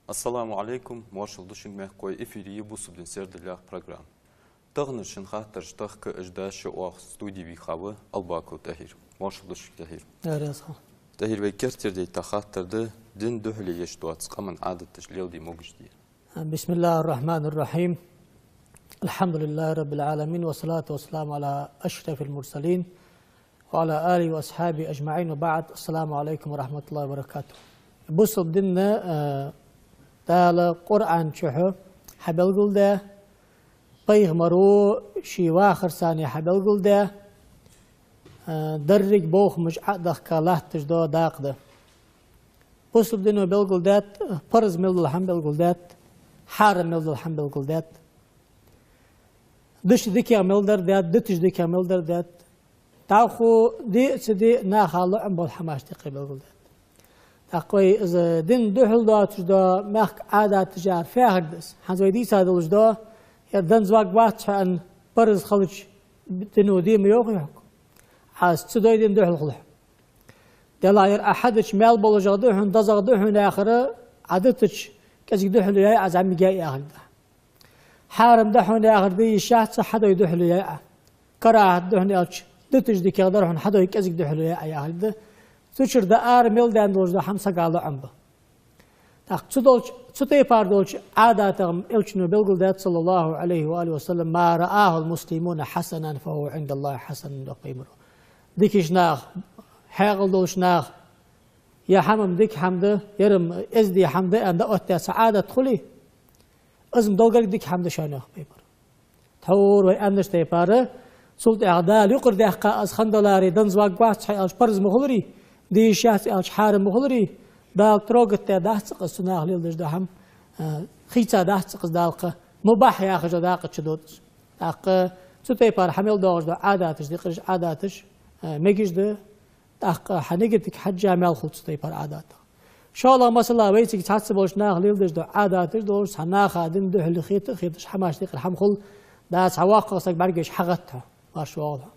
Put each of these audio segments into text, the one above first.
Assalamu alaikum, marshal dushing meh koy efiri bu subdin serdillah program. Tağnır şın xahtır ştaq ijda şuaq studi bi xavi albako tahir. Marshal dushing tahir. Tahir ve kertirdi ta xahtırdı din duhli yeştuat qaman adat tşlildi mogjdi. Bismillahirrahmanirrahim. Elhamdülillahi rabbil alamin ve salatu vesselamu ala eşrefil mursalin ve ala alihi ve ashabi ecmaîn ve ba'd. Esselamu aleyküm ve rahmetullahi ve berekatuh. Bu subdinne تعالى قرآن شحو حبل قلده بيغمرو شي واخر ثاني حبل قلده درج بوخ مش عقدخ كالله تجدو داقده بوصل دينو بالقلدات فرز ملد الحمد بالقلدات حارم ملد الحمد بالقلدات دش ديكي ملدر دات دتش ديكي ملدر دات تاخو دي سدي ناخالو عم بالحماش دقي بالقلدات أقوي إذا دين دحل دا تجدا مخ عادات تجار فاهردس حنزوي دي سادلش دا يردن زواج باتش عن برز خلج دينو دي ميوقي حق عاز تدوي دين دحل خلح دلاير أحدش مال بلوج غدوحن دزغ دوحن آخره عادتش كذي دحل يا عز عمي جاي آخر ده حارم دحن آخر دي شاهد حدا يدحل يا كراهة دحن يالش دتش دي كقدرهن حدا يكذي دحل يا آخر ده تشر دا آرميل دان دولش دا حمسا قالو عمبا تاق تسوتي بار دولش عاداتهم إلشنو بلغل دات صلى الله عليه وآله وسلم ما رآه المسلمون حسنا فهو عند الله حسن وقيمره ديكيش ناغ حاغل دولش ناغ يا حمم ديك حمد يرم ازدي حمد أن دا أتيا سعادة تخلي ازم دولغل ديك حمد شانه قيمره تحور ويأندش تيباره سلط اعدال يقر ديحقا از خندلاري دنزواق بات حي ألش برز مخلري دي شاس ألش حارم مخلري دال تروقت تا داحسق السناغ ليلدش دهم خيتا داحسق دالقة مباح يا أخي داقة شدود داقة سوتي بار حمل دوغش دا عاداتش دي قرش عاداتش ميجش دا داقة حنيجتك حجة مال خلط سوتي بار عاداتا شاء الله مثلا ويتك تحسبوش ناغ ليلدش دا عاداتش دوش حناخا دين دوح اللي خيتش حماش ديق الحم خل داس عواقع صك برجش حغتها ماش واضح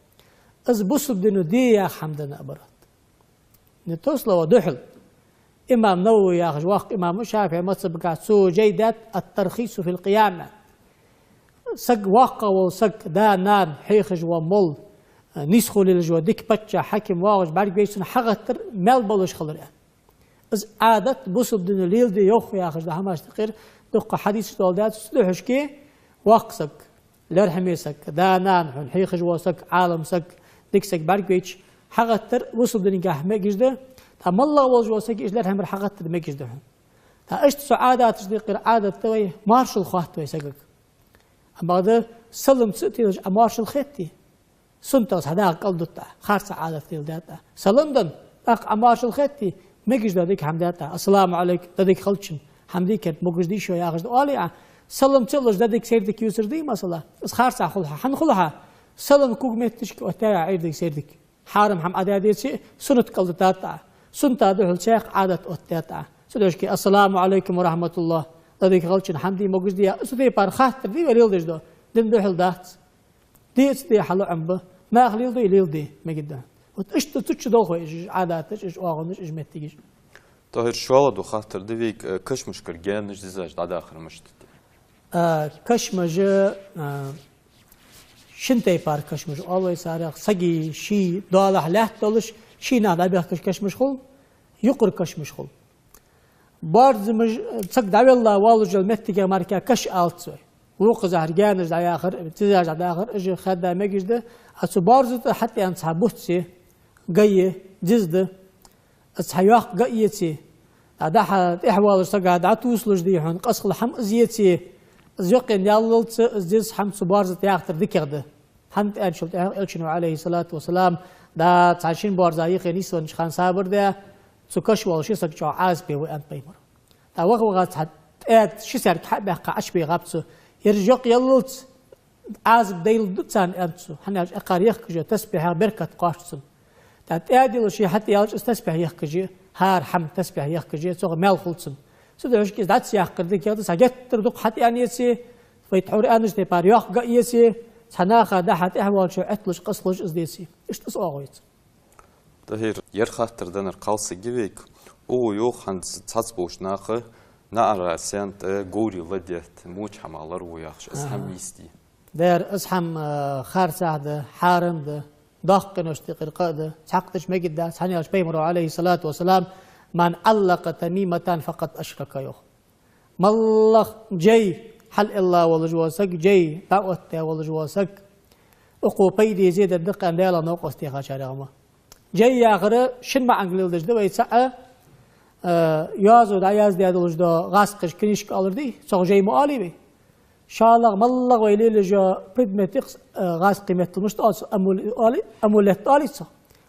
از بصب دينو دي يا حمدنا أبرد نتوصل ودحل إمام نووي يا أخي واق إمام الشافعي مصب قاعد سو جيدات الترخيص في القيامة سق واقع وسق دانان حيخج ومول نسخو للجوا ديك بتشا حكم واغش بعد بيسون حغتر مال بلوش خلر از عادت بصب دينو ليل دي يوخ يا أخي ده هماش تقير دقة حديث تولدات سلوحش كي واقسك لرحمي سك دانان حن حيخج وسك عالم سك ديك سك بعد بيتش حغتر وصل دنيجاه مجده تا مالله وجه وسك إيش لرهم حغتر مجده تا إشت سعادة تصديق عادة توي مارش الخوات توي سكك أما هذا سلم ستيلج مارش الختي سنتاس هذا قلدته خار سعادة تيلداتا سلندن أق مارش الختي مجده ديك حمداتا السلام عليك ديك خلشن حمديك مجدي شو يا أخذ أولي سلم تلج ديك سيردك يوسر دي مثلا بس خار سأخلها حنخلها سلم كوك متشك وتاع عيدك سيردك حارم حم عدادي شيء سنة قلدتاتا سنة دهل شيخ عادة أتاتا سدوشكي السلام عليكم ورحمة الله ديك غلطن حمدي مجدي سدي بار خاطر دي وليل دجدو دم دهل دات دي استي حلو عمبه ما خليل دي ليل دي ما جدا وتشت تتش دوخ عاداتش إيش واغنش إيش متيجي طاهر شوالا دو خاطر ديك كش مشكل جانش ديزاج دا آخر مشت كشمج شنتي بار كشمج الله يسارق سقي شي دالح لا تلش شي نادى به كشمج خل يقر كشمج خل بارز مج سق دعوة الله والج المتجه ماركا كش آلتسوي وق زهر جانج على آخر تزاج على آخر إجي خدا مجده أسو بارز حتى أن صحبوتسي جاية جزده أصحياق جايتي هذا حد إحوال سقى دعتوس لجديهن قصق الحم أزيتي زيقين ياللت زيز حم سبارز تياختر ذكرده حمد أنشلت إلشنو عليه الصلاة والسلام دا تعشين بارز أيقين يسون شخان صابر ده سكش والشي سكش عاز بي وأنت بيمر دا وقت حد شو سر كحب يقع عش بي غابتسو يرجع ياللت عاز بديل دتان أنتسو حنا أقاريخ كجا تسبيح بركة قاشسن تعادل شيء حتى يالج استسبح يخكجي هار حم تسبح يخكجي صغ مال خلصم سدوش كيس دات سياق كردك يا ساجت تردق حتى يعني يسي فيتحور انش تي بار يخ يسي سناخا دحت احوال شو اتلش قصلش ازديسي ايش تصاغيت دهير يرخاتر دنر قالسي جيبك او يوخ عند تصبوش ناخه نعرى سنت غوري لديت موش حمالر وياخش اسهم يستي دار اسحم خار سعد حارم ده ضاق نشتي قرقاده حقتش مجد ده سنياش بيمرو عليه الصلاة والسلام من علق تميمة فقد أشرك يوخ ملخ جي حل الله والجواسك جي دعوته والجواسك أقو بيدي زيد الدقة أن لا نوقف استيقا شارعهما جي آخر شن ما أنقلل دجده ويتسعى يازو دا ياز دي أدلج دا غاسقش كنيشك ألر دي سوغ جي مؤالي بي شالغ ملغ ويلي لجا بريدمتيقس غاس قيمة المشت أمولت آليسا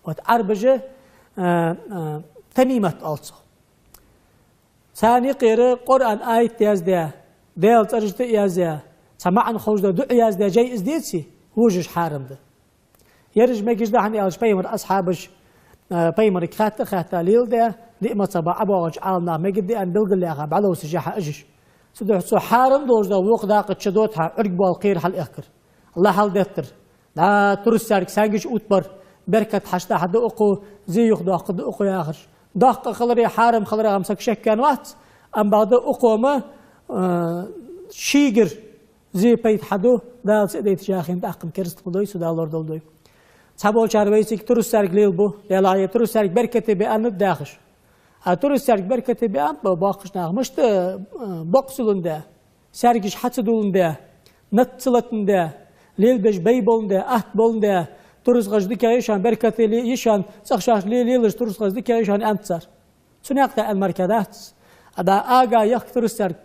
وتعربجة تميمة آلسا ثاني قيرة قرآن آية ياز دي ديل ترجت ياز دي سمعن خوش دا دع ياز دي جاي ازديتسي وجش حارم ده يرج ميجش ده حني ألش بيمر أصحابش بيمر خاتا ليل ده دي صبا أبو وجه عالنا ميجد دي أن بلغ اللي أخاب على وسجاحة أجش سدوح سو حارم دوش دا ووق داقة شدوتها عرق بالقير حال إخكر الله حال دفتر لا ترسارك سانجش أتبر بركة حشتا حد أقو زيوخ داقة أقو ياخر داقة خلري حارم خلري غمسك شكان وات أم بعد أقو ما شيقر زي بيت حدو دال سيديت شاخين تأقم كرست قدوي سودا اللور دولدوي تابول شارويسيك ترسارك ليلبو يلا ترسارك بركة بأن الداخش أتوري سرق بركة بيان باقش ناخ مشت بقصلون ده سرقش حتدون ده نتصلتن ده ليل بش بي بولن ده أهت بولن ده تورس غجدك يشان بركة لي يشان سخشاش ليلش تورس غجدك يشان أنتصر سنيقتا المركزات أدا آجا يخ تورس سرق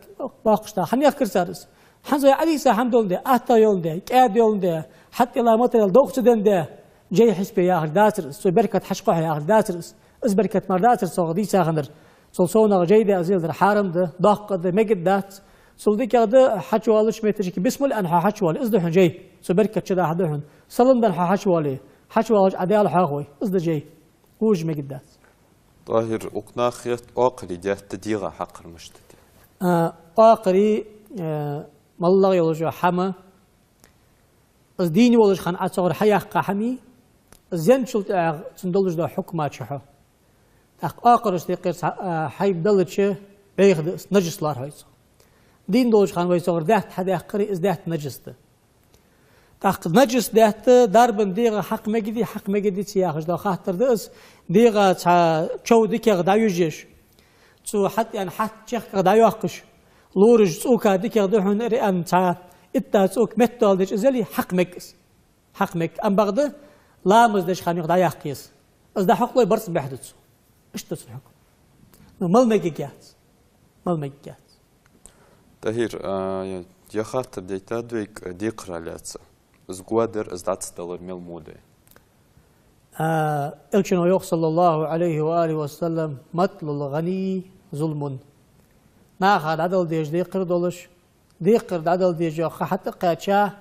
باقش ناخ حن يخكر سرس حنزو عليسا حمدون ده أهتا يولن ده كاد يولن ده حتى لا مطر الدوخش دن ده جاي حسبي ياخر داترس سو بركة حشقوح ياخر داترس از بركة مردات الصغدي ساخنر صلصونا جيدة أزيل در حارم ده ضاق ده مجد دات صلدي كده حشوالش متجك بسم الله أنها حشوال إزدحن جاي سو بركة كده حدهن صلم ده حشوالي حشوالش عديال حاغوي إزد جاي وج مجد دات طاهر أقناخيت أقري ده تديغا حق المشتتي أقري مالله يلجو حما از ديني ولج خان أتصور حياة قحمي زين شلت تندلج ده حكمات شحو آخر استيقظ حيب دلتش بيخد نجس لار هايص دين دولش خان ويصور دهت حدا قري إز دهت نجس ده تاق نجس دهت داربن ديغا حق مجدي سياخش ده خاطر دس ديغا تشو ديك غدا يجيش تو حتى يعني حت شيخ غدا يوقش لورج سوكا ديك غدا هن ان تا اتا سوك متال ديش ازلي حق مك ام بغد لامز ديش خان غدا يقيس از ده حق لي برس بحدث ايش تصلحكم؟ مال مجيجات تهير يا خاطر ديتا دويك ديقرا لاتسا از قوادر از داتس دلر ميل مودي الكشنو يوخ صلى الله عليه وآله وسلم مطل الغني ظلم ناخد عدل ديج ديقر دولش ديقر عدل ديج يوخ حتى قاتشاه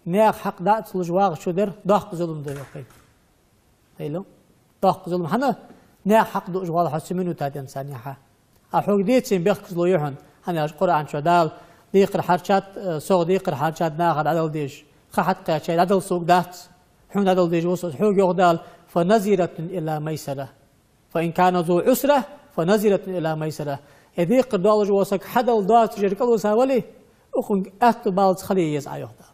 ناخ حق دات لجواغ شدر ضاق ظلم ده يوخي هيلو ضاق ظلم حنا ناخ حق دو جوال حسمينو تادين سانيحا أحوق ديتسين بيخكس لو يحن هنا القرآن شدال ديقر حرشات سوق ديقر حرشات ناخد عدل ديج خحت قاتشاه عدل سوق دات حون عدل ديج وصل حوق يغدال فنزرة إلى ميسرة فإن كان ذو عسرة فنزرة إلى ميسرة إذا قدال جواسك حدل دات جركل وساولي أخن أتبالت خليه يزعى يغدال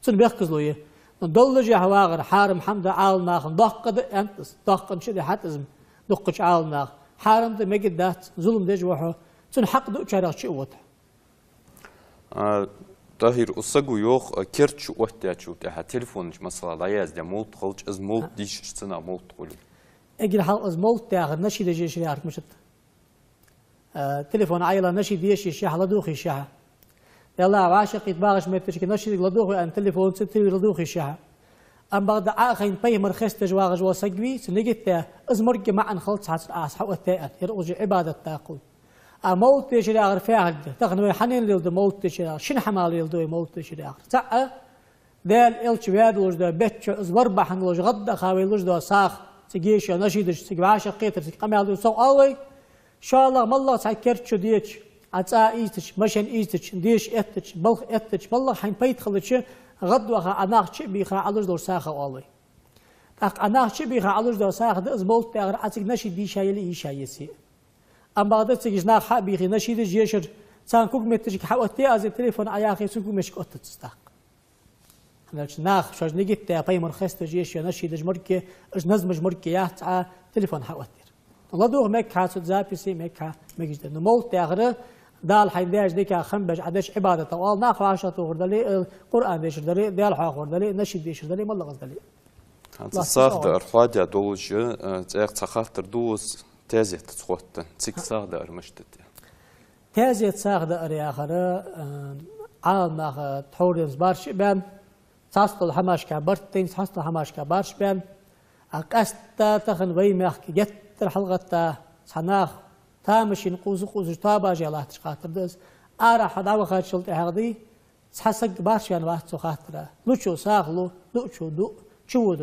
سن بيخكس لو ندل جه واغر حارم حمد عال ناخن ضاقد أنتس ضاقن شدي حتزم دقش عال ناخ حارم ده مجد دات ظلم ده جوحه سن حق دو شارع شيء وته طاهر أصجو يوخ كرتش وقتها تها تلفونش مثلا لا يزد مولت خلش از مولت ديش سنة مولت قولي أجل حال از مولت تاخر نشي ده جيش يعرف مشت تلفون عيلة نشي ديش الشيح لدوخي الشيح يلا عاشق يتباغش ما تشكي نشي لدوخي أن تلفون ستي لدوخي الشيح أم بعد آخرين بيمر خست جواغ جوا سجوي سنجت از مرج معا خلص حس أصحاب التاء يرجع عبادة تاقل مولت تشري آخر فاعل تغنوا حنين للد مولت تشري شن حمال يلدو مولت تشري آخر ساعة دال إلش واد لوج ده بتش إز بربح لوج غدا خاوي لوج ده ساخ تجيش يا نشيدش تجي عاشق قيتر تجي قمي على صو أوي إن شاء الله ما الله تعكرت شو ديش عتاء إيتش مشان إيتش ديش إتش بلخ إتش بالله حين بيت خلتش غد وخا أنا شيء بيخا على دور ساخة أوي أنا شيء بيخا على دور ساخة ده أزبط تغير عتيك نشيد دي شيء لي شيء يسي أما هذا تجي ناخ حق بيخي نشيد جيشر سان كوك متجي حاولت أزي التليفون أياخي سنكو مش قط تستحق ناخ شاج نجيت تا باي مرخص تجيش يا نشيد جمركي اج نزم جمركي يا تاع تليفون حوتر الله دو مك حاسد زابسي مك مجد نمول تاغره دال حيداش ديك خنبج عدش عباده طوال ناخ عاشت وردلي القران ديش دلي ديال حاخ وردلي نشيد ديش دلي مالله غزدلي صاغ در حاجه دولج تاع تخاطر دوس تازيت تصوت تيك صاغ در مشتت تازيت صاغ در يا اخر عالنا تحورز بارش بان تصل حماش كبرتين تصل حماش كبارش بان أقستا تخن ويمخ جتر حلقة صناخ تامش قوز تابا جلاه تشخاطر دز أرا حدا وخات شلت هذي تحسق بارش بان واحد خاطره لوشو ساغلو لوشو دو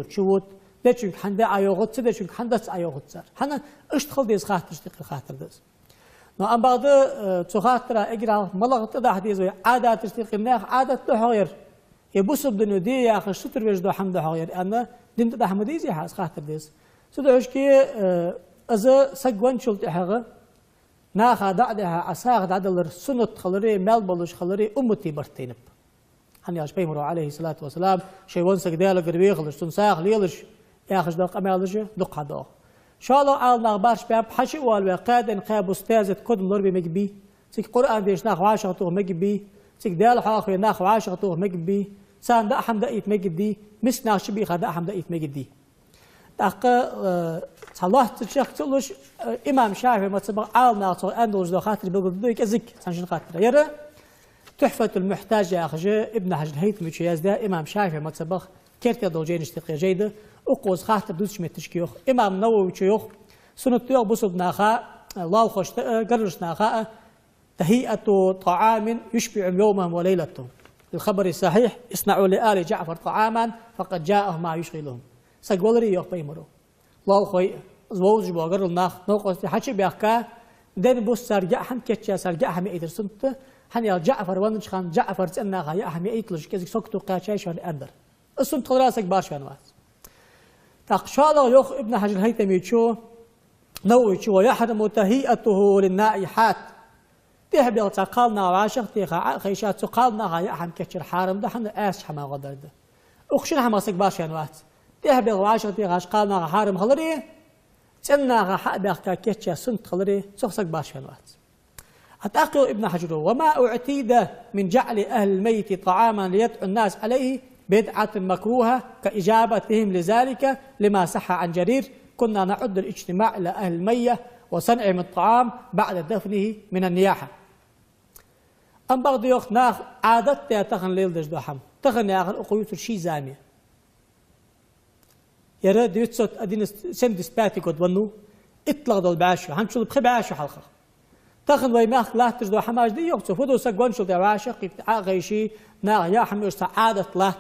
شود دچون حندا ايوغت دچون حندا ايوغت صار حنا اشتغل ديز خاطر اشتغل خاطر دز نو ام بعد تخاطر اجرا ملغت ده ديز عادات اشتغل ناخ عادات تغير يبص بدنو دي يا اخي شتر وجدو حمد غير انا دنت ده حمدي زي حاس خاطر ديز سدوش كي از سغون شلت حغه ناخ دعدها اساغ دعدل سنه خلري مال بلش خلري امتي برتينب هني اش بيمرو عليه الصلاه والسلام شي ونسك ديال قربي خلش تنساخ ليلش يا اخي دق امالج دق هذا ان شاء الله على بارش باب حشي والوقاد ان قاب استاذ كود نور مجبي سيك قران ديش ناخ عاشقته مجبي سيك ديال حاخ ناخ عاشقته مجبي سان دا حمد ايت مجدي مش ناخ شبي خدا حمد ايت مجدي دق صلاح تشيخ تلوش امام شافعي ما تسبق عالنا اندلس دو خاطر بيقول دوك ازك سنشن خاطر يرى تحفة المحتاج يا أخي ابن حجر الهيثمي شياز ده إمام شافعي ما تسبخ كرتي دوجين اشتقي جيدة أقوز خاطر دوش متشكيوخ إمام نووي شيوخ سنة تيوخ بصد ناخاء الله خوش قرش ناخاء تهيئة طعام يشبع يومهم وليلتهم الخبر الصحيح اصنعوا لآل جعفر طعاما فقد جاءه ما يشغلهم سقول ريوخ بيمرو الله خوي زوج بوغر الناخ نوقف حكي بيحكا دين بوس سرجع حم كتشا سرجع حم إيدر سنت هني جعفر ونش خان جعفر تأنا غاية أهمي إيتلش كذا سكتو قاشاش وان أندر السنت خلاصك باش وان واس تقشاله يخ ابن حجر الهيثمي شو نوي شو ويحرم تهيئته للنائحات تهبل تقالنا وعاشق تيخا خيشات تقالنا غاية أهم كتشر حارم ده حنا آس حما غدر ده أخشنا حماسك باش وان واس تهبل وعاشق تيخاش قالنا حارم خلري تأنا غا حق بيخا كتشا سنت خلري سخسك باش وان واس أتأقل ابن حجر وما اعتيد من جعل أهل الميت طعاما ليدعو الناس عليه بدعة مكروهة كإجابتهم لذلك لما صح عن جرير كنا نعد الاجتماع إلى أهل المية وصنعهم الطعام بعد دفنه من النياحة أم بغض يوخ ناخ عادتها تخن ليل دجدو حم تخن ياخر أقويت الشي زامية يرد يتسوت أدين سندس باتي قد ونو اطلق دول بعاشو هم شو بخي بعاشو حلقة تاخذ ويماخ لا تجدو حماج دي يوقف فدو سقون شو عاشق يبتاع غيشي نا يا حمي عادة لا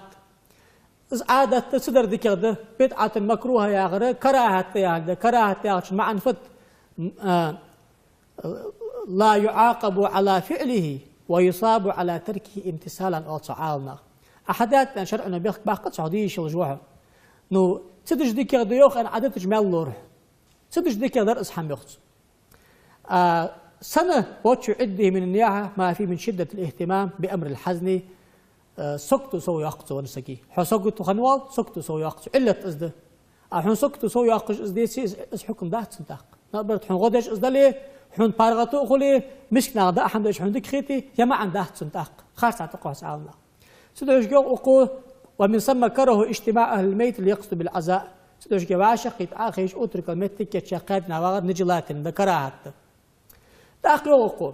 عادة تصدر ذكر ده بدعة مكروهة يا غير كراهة يا غير كراهة يا مع نفت لا يعاقب على فعله ويصاب على تركه امتثالا او تعالنا احدات شرعنا بيخ باقت سعوديه شو جوها نو تدج ذكر ده يوخ انا عادة جمال لور تدج ذكر درس حميخت سنة واتشو عده من النياحة ما في من شدة الاهتمام بأمر الحزن سكتو سو يقصو ونسكي حو سكتو خنوال سكتو سو يقصو إلا تأزده حون سكتو سو يقصو إزدي سيز إز حكم داعت سنتاق نقبرت حون غدش إزدالي حون بارغتو أخولي مشكنا دا حمدش حون دكخيتي يما عن داعت سنتاق خارس عتقوه سعالنا سيدوش جو أقول ومن ثم كره اجتماع أهل الميت ليقصدوا بالعزاء سيدوش جو عاشق يتعاقيش أترك الميت تكيت شاقاتنا وغير نجلاتن دا كراهات تأخلوا أقول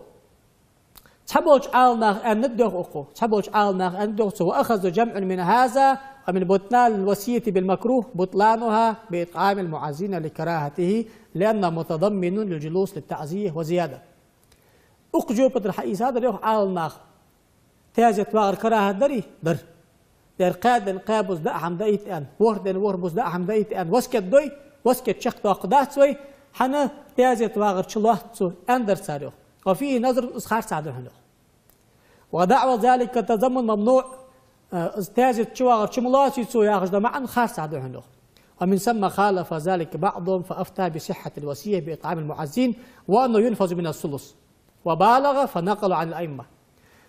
تحبوش عالنا أن ندوغ أقول تحبوش عالنا أن ندوغ وأخذوا جمع من هذا ومن بطلان الوصية بالمكروه بطلانها بإطعام المعزين لكراهته لأنه متضمن للجلوس للتعزية وزيادة أقجو بدر حقيس هذا اليوم عالنا تازت واغر كراهة دري در در قادن قابوس دا أحم دايت أن وردن وربوس دا أحم دايت أن وسكت دوي وسكت شق تاقدات سوي حنا تازت واغر شلوحتو أندر ساريو وفيه نظر إسخار سعدهن ودعوى ذلك تضمن ممنوع تازت شواغر شملاتي سو ياغجد معا خار سعدهن ومن ثم خالف ذلك بعضهم فأفتى بصحة الوصية بإطعام المعزين وأنه ينفذ من الثلث وبالغ فنقل عن الأئمة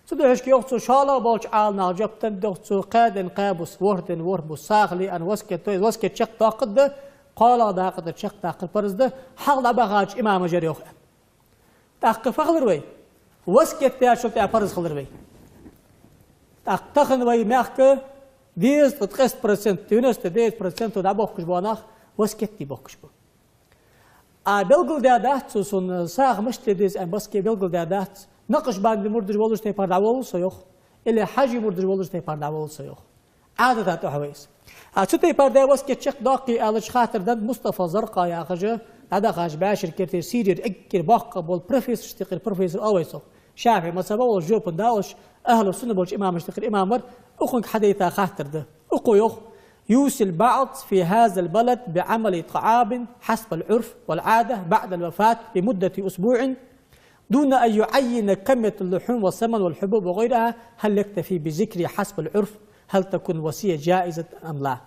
سدوش كيوختو شالا بالش عالنا جبتن دوختو قادن قابوس وردن وربوس ساغلي أن وسكت شق تاقد قال داقد شق تاقد برزده حال بغاج إمام جريوخ تاقد فخلر وسكت تاشو تا برز خلر وي تاقد وي ماخك 10-13% تونست 10% دا بوخش بوناخ وسكتي بوخش بو بلغل دادات سون ساغ مشت ديز ان بسكي بلغل دادات نقش باند مردج بولش تي بارداول سيوخ الى حاجي مردج بولش تي بارداول سيوخ عادة تحويس تي باردا وسكت شق داقي الش خاطر دد مصطفى زرقاء يا خجه هذا خاج باشر كرتي سيرير اكر باق بول بروفيسور اشتقر بروفيسور اويسو شافعي مسبا والجوب داوش اهل السنه بولش امام اشتقر امامر اخونك حديثا خاطر ده اخويوخ يوصي البعض في هذا البلد بعمل طعام حسب العرف والعادة بعد الوفاة لمدة أسبوع دون أن يعين كمية اللحوم والثمن والحبوب وغيرها. هل يكتفي بذكر حسب العرف؟ هل تكون وصية جائزة أم لا؟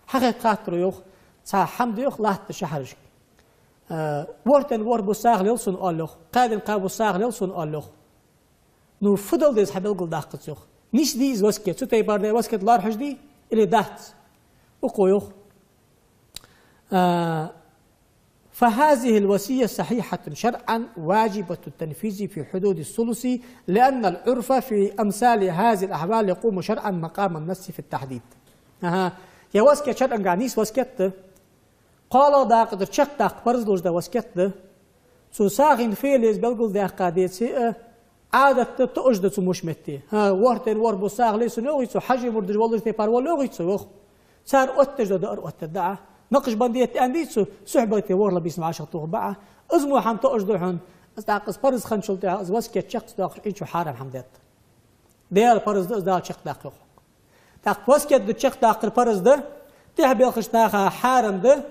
حقيقة خاطر يوخ صار حمد يوخ لا تشحرش ورتن وربو ساغل يلسون أولوخ قادن قابو ساغل يلسون أولوخ نور فضل ديز حبيل قل داقت يوخ نيش ديز وسكت ستي باردي وسكت لارحش دي اللي دات وقويوخ فهذه الوصية صحيحة شرعا واجبة التنفيذ في حدود الثلث لأن العرف في أمثال هذه الأحوال يقوم شرعا مقام النص في التحديد. يا وسكت شرعا قانيس وسكت قال داقدر شق داق برزلوش دا وسكت سو ساغن فيليز بلغل دا قاديتي عادة تؤجد مشمتي ورتن وربو ساغ ليسو نوغي سو حجي مردج والله تيبار ولوغي سو صار أتج دار أتدعى نقش بنديت أنديتسو صحبتي ورلا بيسمع عشر طوبعة أزمو حم تأجدوحن أستعقص برز خنشلتها أز وسكت شخص داخل إنشو حارم حمدات ديال برز ده دال شخص داخل تاق وسكت ده شخص داخل برز ده تحبي الخشناخ حارم ده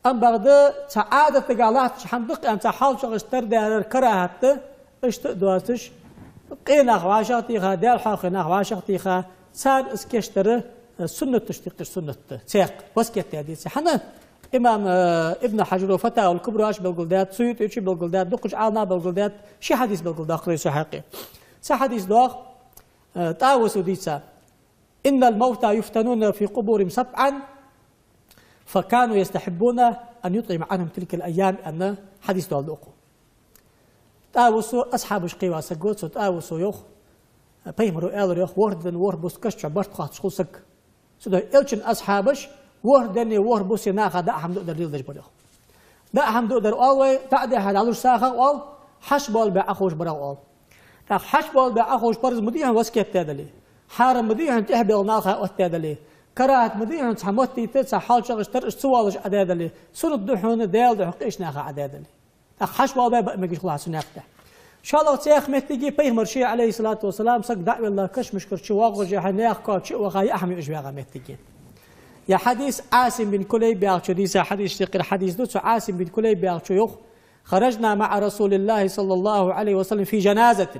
أم بعد سعادة تقالات حمدق أم سحال شخص تردار الكراهات ده اشت دواتش قينا خواشاتيخا ديال حاخنا خواشاتيخا صار اسكشتره سنة تشتيق سنة تساق وسكت هذه حنا إمام ابن حجر وفتاوى الكبرى اش بالقلدات سيوط يشي بالقلدات دقج عالنا بالقلدات شي حديث بالقلدات قريش حقي سا حديث دوخ تاوسوا ديسا إن الموتى يفتنون في قبورهم سبعا فكانوا يستحبون أن يطعم عنهم تلك الأيام أن حديث دوال دوقو تاوسوا أصحاب شقيوا سقوتسوا تاوسوا يوخ بيمروا آلر يوخ وردن وربوس كشع برت قاط شخصك سودا إلشن أصحابش وردني وربوس ناخا دا أهم دقدر ليل دجبر يوخ دا أهم دقدر أول تعدي هذا على ساخا أول حشبال بأخوش براو أول تاخ حشبال بأخوش برز مديهم وسكت تادلي حارم مديهم تهبل ناخا أتادلي كراهت مديهم تحموتي تسع حال شغش ترش سوالش أدادلي سنة دحون ديال دحق إيش ناخا أدادلي تاخ حشبال بأ مجيش خلاص ناخته شالله تيخ متجي بيمر شيء عليه الصلاة والسلام سك دعوة الله كش مشكر شو واقع حنيخ كات شو وخاي أحمي إجباغ متجي يا حديث عاصم بن كليب بيعشو ديس حديث شقر حديث دوت عاصم بن كليب بيعشو يخ خرجنا مع رسول الله صلى الله عليه وسلم في جنازة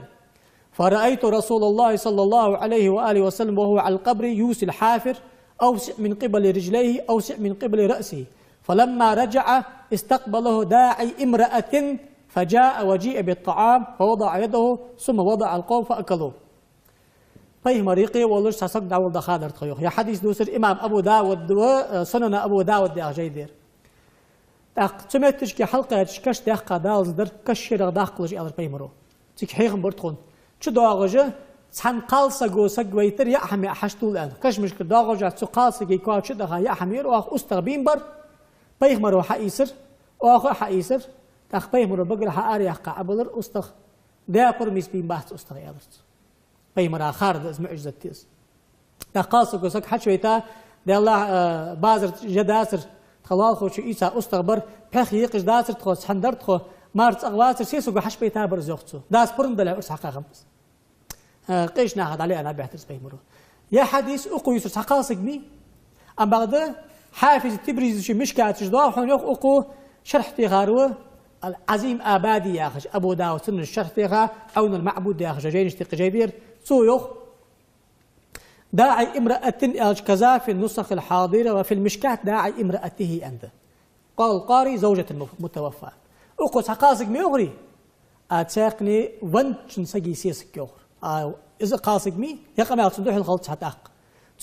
فرأيت رسول الله صلى الله عليه وآله وسلم وهو على القبر يوسي الحافر أوسع من قبل رجليه أوسع من قبل رأسه فلما رجع استقبله داعي امرأة فجاء وجيء بالطعام فوضع يده ثم وضع القوم فأكلوه طيب مريقي والله ساسق داول دخادر تخيوخ يا حديث دوسر إمام أبو داود وسنن أبو داود دي أجيدير تمتش كي حلقة كش داق دالز در كش شرق داق لج أدر بيمرو تيك حيخم برتخون شو داغجة سان قالسا جو سقويتر يا حمي أحشتول الآن كش مشكل داغجة سو قالسا كي كات شو دخا يا حمير وأخ أستغبين بر بيمرو حيسر وأخ حيسر تخبيه مرة بقول حاري أحقا أبلر أستخ ده برميس بين بحث أستخ يالرت بيه مرة خارد اسمه عجزة تيز تقاص قصك حشويتا ده الله بازر جداسر خلال خوش إيسا أستخبر بخ يقش داسر تخو سحندر تخو مارت أغواسر سيسو بحش بيتا برزوختو داس برن دلع أرس حقا خمس قيش ناخد عليه أنا بيحترس بيه مرة يا حديث أقو يسر سقاصك مي أم بعد حافظ التبريزي مشكات جدار حون يخ أقو شرح تغارو العظيم آبادي يا أخي أبو داود سن الشرح تغا أو المعبود يا أخي جينش تقجيبير سو يخ داعي امرأة كذا في النسخ الحاضرة وفي المشكات داعي امرأته عنده قال القاري زوجة المتوفى أقو سقاسك ميغري أتساقني وانتشن سجي سيسك يغر إذا قاسك مي يقام على صندوق الخلط حتاق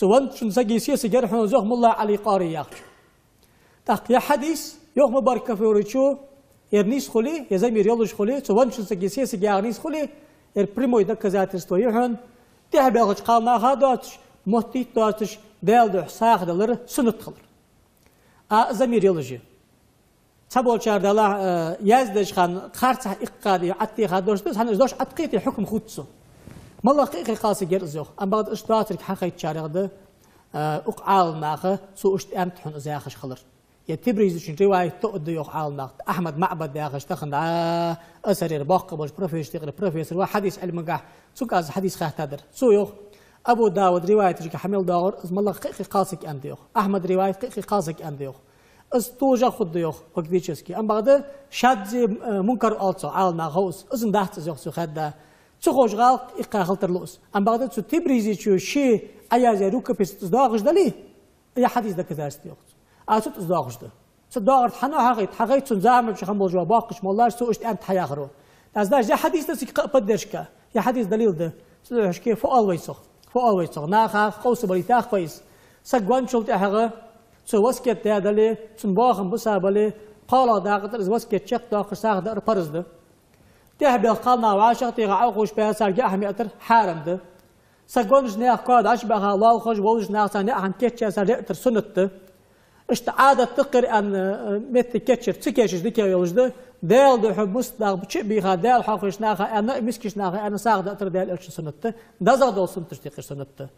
وانتشن سجي سيسك يرحون زوهم الله علي قاري ياخش تاق يا حديث يوم مبارك في وريتشو يرنيس خلي يزمير يلوش خلي وانتشن سجي سيسك يرنيس خلي يربريمو يدك ذات استويهن تهب يغش قالنا هاداتش مهتيت داتش دال دح ساخ دلر سنت خلر زمير يلوجي تبول شهر دلا يزدش خان خارج إقادي عتي خادوش بس هنزدوش عتقيتي حكم خودسو مالله قيقي قاسي جرزوخ أم بعد إشتاتك حقيقة شارع ده أقعال ناخه سو أمت حن زاخش خلر يتبريز شن رواية تقد يوخ عال ناخ أحمد معبد ياخش تخن أسرير باقبش بروفيسور وحديث علم قاح سو كاز حديث خاه تدر سو يوخ أبو داود رواية رجع حمل داور مالله قيقي قاسك أنت يوخ أحمد رواية قيقي قاسك أنت يوخ استوجا خد يوخ وقديشسكي أم بعد شاد منكر ألصق عال ناخوس إذن دهت زوخ سو خدا تخوش غال إقا خلتر لوس أم بعد سو تبريزي شو شيء أيازي روك بس تزداغش دلي يا حديث ده كذا استيوخ أسوت تزداغش ده تزداغر حنا حقيت سنزعم بشخم بالجوا باقش مالله سو إشت أنت حياخرو أزداج يا حديث ده سك قدرشكا يا حديث دليل ده سلوش كي فوق الويسخ ناخا خوس بريتاخ كويس سجوان شلت أحغا سو وسكت ده دلي سنباخم بسابلي قال داقتر إذا وسكت شق داقر ساق دار فرز ده تهب القلنا وعاشق تيغا عوقوش بها سارجا أحمي أتر حارم ده سجونج ناخ قاد عشبها الله خرج وولج ناخ ساني أحن كيتشا سارجا أتر سنت ده اشتعادة تقر أن مثل كيتشر تسكيشش ديكي يولج ده دال ده حبوس داغ بشي بيخا دال حاقش ناخ أنا مسكش ناخ أنا ساق ده أتر دال ألش سنت ده دازا دول سنتش تيقر سنت ده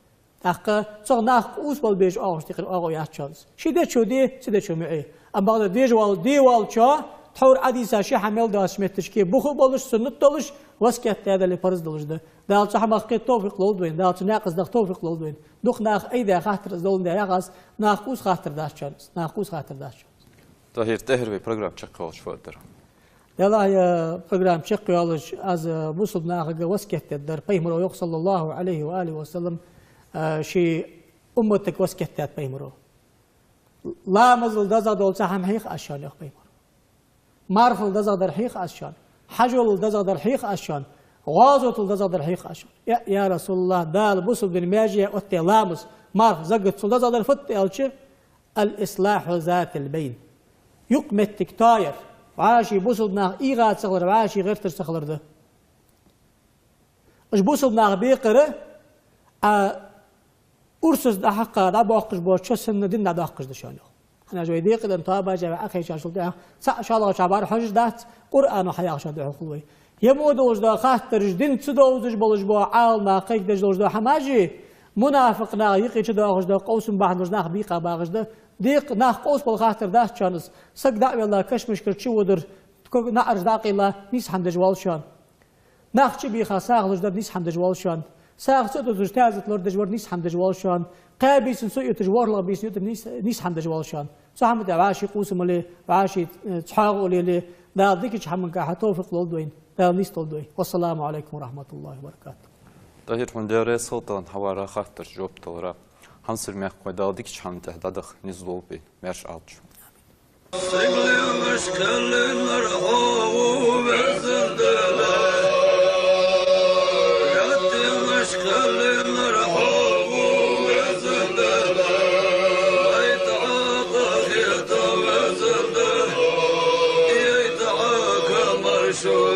أخ صار ناخ أوس بالبيج أوش تقر أغو ياتشانس شدة شو دي شدة شو معي أما بعد ديجوال ديوال شا تحور عديسة شيء حمل داش متشكي بخو بالش سنة دلش وسكت هذا اللي فرز دلش ده دال صح ما خيط توفيق لودوين دال ناقص ده توفيق لودوين دوخ ناخ أيدا خاطر زول ده يغاز ناقوس خاطر داشانس ناقوس خاطر داشانس طاهر تهر في برنامج شقاوش فقدر يلا يا برنامج شقاوش از بوصل ناخ وسكت الدر بيمرو يق صلى الله عليه وآله وسلم شي أمتك وسكتات بيمرو لا مزل دزا دول سهم حيخ أشان يخ بيمرو مارفل دزا در حيخ أشان حجول دزا در حيخ أشان غازوت دزا در حيخ أشان يا رسول الله دال بوسل بن ماجي أتي لامس مارف زقت دزا در فت ألشي الإصلاح ذات البين يقمت تكتاير وعاشي بوسل ناخ إيغات سغلر وعاشي غير ترسخلر ده إش بوسل ناخ بيقره أرسز ده حقا ده باقش باش سن دين ده حقش دشانه أنا جوي ديق ده طابع جا أخي شاشل ده إن شاء الله شعبار حج ده قرآن وحياة شاد ده خلوي يمودوش ده خاطر جدين تدوزج بلج با عال ناقيك ده جوج ده حماجي منافق ناقيك ده خش ده قوس بعد مش ناق بيقا باغش ده ديق ناق قوس بالخاطر ده شانس سق ده والله كش مشكل شو ودر نعرج داقي الله نيس حمد جوال شان ناق شي بيخا ساغلج ده نيس حمد جوال شان ساق سوتو تجتازت لورد جوار نيس حمد جوال شان قابيس سوء تجوار لا بيس نيس حمد جوال شان صحمد عاشي قوسم لي عاشي تحاغو لي لا ديك حمن كا توفيق لولدوين لا نيس تولدوين والسلام عليكم ورحمه الله وبركاته طاهر من دير سلطان حوارا خاطر جوب تلرا همسر ميخ قدا ديك حمن تهددخ نزلو بي مش alç شو